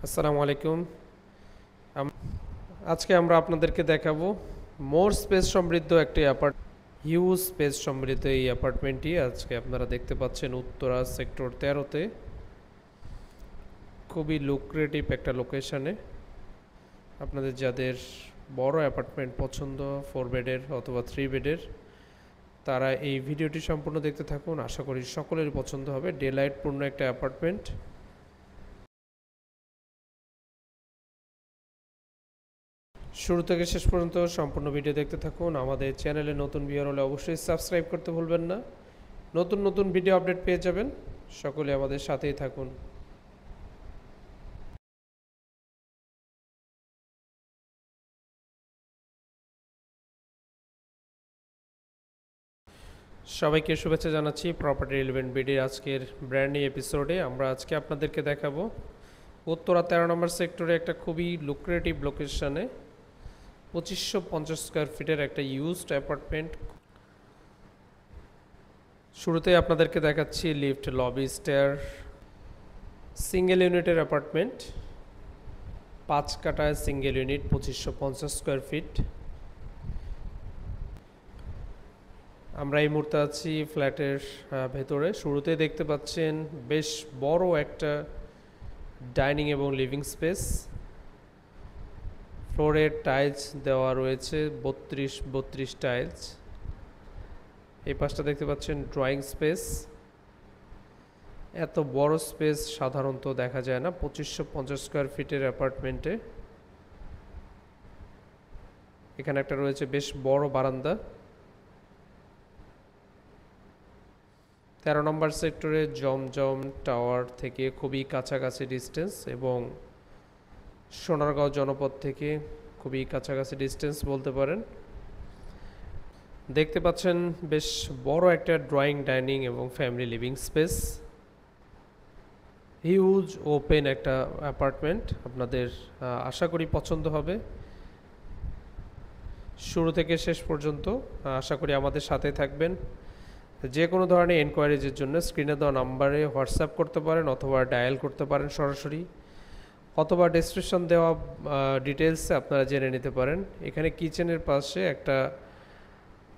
আসসালামু আলাইকুম। আজকে আমরা আপনাদেরকে দেখাবো মোর স্পেস সমৃদ্ধ একটি হিউজ স্পেস সমৃদ্ধ এই অ্যাপার্টমেন্টটি আজকে আপনারা দেখতে পাচ্ছেন উত্তরা সেক্টর 13-তে খুবই লুক্রেটিভ একটা লোকেশনে। আপনাদের যাদের বড় অ্যাপার্টমেন্ট পছন্দ 4 বেডের অথবা 3 বেডের, তারা এই ভিডিওটি সম্পূর্ণ দেখতে থাকুন। আশা করি সকলেরই পছন্দ হবে। ডে লাইট পূর্ণ একটা অ্যাপার্টমেন্ট। শুরু থেকে শেষ পর্যন্ত সম্পূর্ণ ভিডিও দেখতে থাকুন। আমাদের চ্যানেলে নতুন ভিউয়ার হলে অবশ্যই সাবস্ক্রাইব করতে ভুলবেন না। নতুন নতুন ভিডিও আপডেট পেয়ে যাবেন। সকলে আমাদের সাথেই থাকুন। সবাইকে শুভেচ্ছা জানাচ্ছি প্রপার্টি রিলেভেন্ট বিডির আজকের ব্র্যান্ড নিউ এপিসোডে। আমরা আজকে আপনাদেরকে দেখাবো উত্তরা 13 নম্বর সেক্টরে একটা খুবই লুক্রেটিভ লোকেশনে 2550 স্কোয়ার ফিটের একটা ইউজড অ্যাপার্টমেন্ট। শুরুতেই আপনাদেরকে দেখাচ্ছি লিফট, লবি, স্টেয়ার, সিঙ্গেল ইউনিটের অ্যাপার্টমেন্ট, 5 কাঠায় সিঙ্গেল ইউনিট, 2550 স্কোয়ার ফিট। আমরা এই মুহূর্তে আছি ফ্ল্যাটের ভেতরে। শুরুতেই দেখতে পাচ্ছেন বেশ বড় একটা ডাইনিং এবং লিভিং স্পেস। ফ্লোরে টাইলস দেওয়া রয়েছে 32 টাইলস। এই পাশটা দেখতে পাচ্ছেন ড্রয়িং স্পেস। এত বড় স্পেস সাধারণত দেখা যায় না 2550 স্কোয়ার ফিটের অ্যাপার্টমেন্টে। এখানে একটা রয়েছে বেশ বড় বারান্দা। 13 নম্বর সেক্টরে জমজম টাওয়ার থেকে খুবই কাছাকাছি ডিস্টেন্স এবং সোনারগাঁও জনপদ থেকে খুবই কাছাকাছি ডিস্টেন্স বলতে পারেন। দেখতে পাচ্ছেন বেশ বড় একটা ড্রয়িং, ডাইনিং এবং family living space. Huge open একটা অ্যাপার্টমেন্ট। আপনাদের আশা করি পছন্দ হবে। শুরু থেকে শেষ পর্যন্ত আশা করি আমাদের সাথে থাকবেন। যে কোনো ধরনের এনকোয়ারিজের জন্য স্ক্রিনে দেওয়া নাম্বারে হোয়াটসঅ্যাপ করতে পারেন অথবা ডায়াল করতে পারেন সরাসরি, অথবা ডেসক্রিপশন দেওয়া ডিটেলসে আপনারা জেনে নিতে পারেন। এখানে কিচেনের পাশে একটা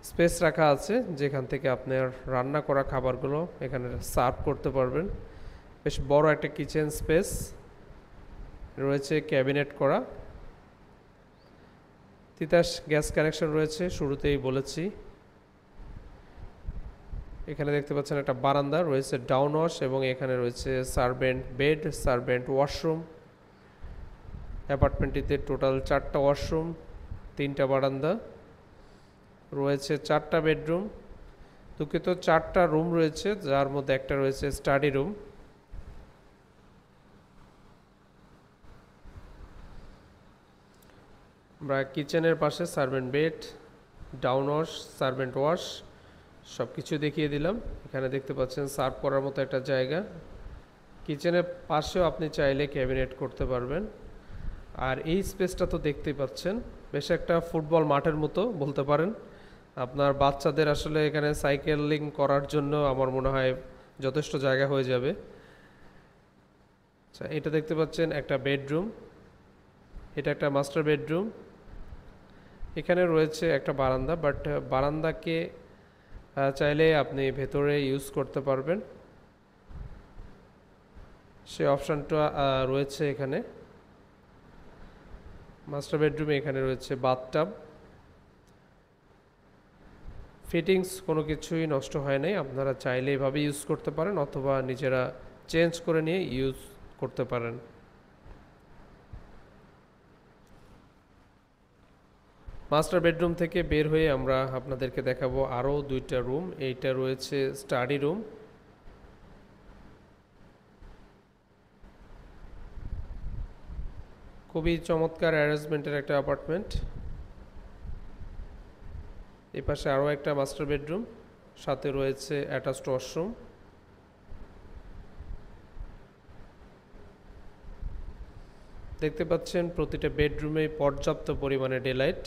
স্পেস রাখা আছে যেখান থেকে আপনার রান্না করা খাবারগুলো এখানে সার্ভ করতে পারবেন। বেশ বড় একটা কিচেন স্পেস রয়েছে, ক্যাবিনেট করা। তিতাস গ্যাস কানেকশন রয়েছে, শুরুতেই বলেছি। এখানে দেখতে পাচ্ছেন একটা বারান্দা রয়েছে, ডাউন ওয়াশ, এবং এখানে রয়েছে সার্ভেন্ট বেড, সার্ভেন্ট ওয়াশরুম। অ্যাপার্টমেন্টটিতে টোটাল 4টা ওয়াশরুম, 3টা বারান্দা রয়েছে, 4টা বেডরুম। দুঃখিত, 4টা রুম রয়েছে, যার মধ্যে একটা রয়েছে স্টাডি রুম। আমরা কিচেনের পাশে servant bed, down wash, servant wash সব কিছু দেখিয়ে দিলাম। এখানে দেখতে পাচ্ছেন সার্ভ করার মতো একটা জায়গা। কিচেনের পাশেও আপনি চাইলে ক্যাবিনেট করতে পারবেন। আর এই স্পেসটা তো দেখতেই পাচ্ছেন, বেশ একটা ফুটবল মাঠের মতো বলতে পারেন। আপনার বাচ্চাদের আসলে এখানে সাইকেলিং করার জন্য আমার মনে হয় যথেষ্ট জায়গা হয়ে যাবে। আচ্ছা, এটা দেখতে পাচ্ছেন একটা বেডরুম। এটা একটা মাস্টার বেডরুম। এখানে রয়েছে একটা বারান্দা, বাট বারান্দাকে চাইলে আপনি ভেতরে ইউজ করতে পারবেন, সে অপশানটা রয়েছে এখানে। মাস্টার বেডরুমে এখানে রয়েছে বাথটাব। ফিটিংস কোনো কিছুই নষ্ট হয় নাই, আপনারা চাইলে এভাবে ইউজ করতে পারেন অথবা নিজেরা চেঞ্জ করে নিয়ে ইউজ করতে পারেন। মাস্টার বেডরুম থেকে বের হয়ে আমরা আপনাদেরকে দেখাবো আরও 2টা রুম। এইটা রয়েছে স্টাডি রুম। খুবই চমৎকার অ্যারেঞ্জমেন্টের একটা অ্যাপার্টমেন্ট। এই পাশে আরও একটা মাস্টার বেডরুম, সাথে রয়েছে অ্যাটাচড ওয়াশরুম। দেখতে পাচ্ছেন প্রতিটা বেডরুমে পর্যাপ্ত পরিমাণে ডে লাইট।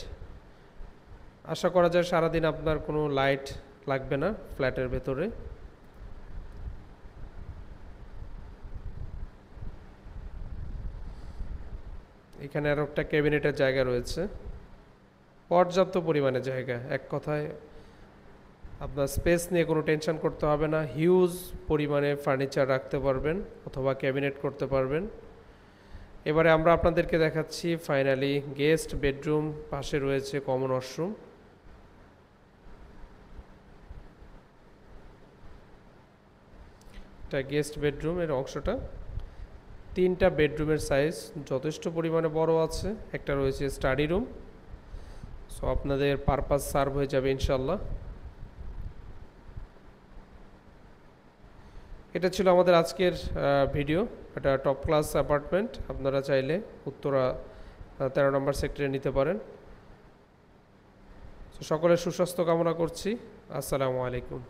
আশা করা যায় সারাদিন আপনার কোনো লাইট লাগবে না ফ্ল্যাটের ভেতরে। এখানে আরও একটা ক্যাবিনেটের জায়গা রয়েছে, পর্যাপ্ত পরিমাণে জায়গা। এক কথায় আপনার স্পেস নিয়ে কোনো টেনশন করতে হবে না, হিউজ পরিমাণে ফার্নিচার রাখতে পারবেন অথবা ক্যাবিনেট করতে পারবেন। এবারে আমরা আপনাদেরকে দেখাচ্ছি ফাইনালি গেস্ট বেডরুম, পাশে রয়েছে কমন ওয়াশরুম। এটা গেস্ট বেডরুমের অংশটা। 3টা বেডরুমের সাইজ যথেষ্ট পরিমাণে বড় আছে। একটা রয়েছে স্টাডি রুম, সো আপনাদের পারপাস সার্ভ হয়ে যাবে ইনশাল্লাহ। এটা ছিল আমাদের আজকের ভিডিও। এটা টপ ক্লাস অ্যাপার্টমেন্ট, আপনারা চাইলে উত্তরা 13 নম্বর সেক্টরে নিতে পারেন। সকলের সুস্বাস্থ্য কামনা করছি। আসসালামু আলাইকুম।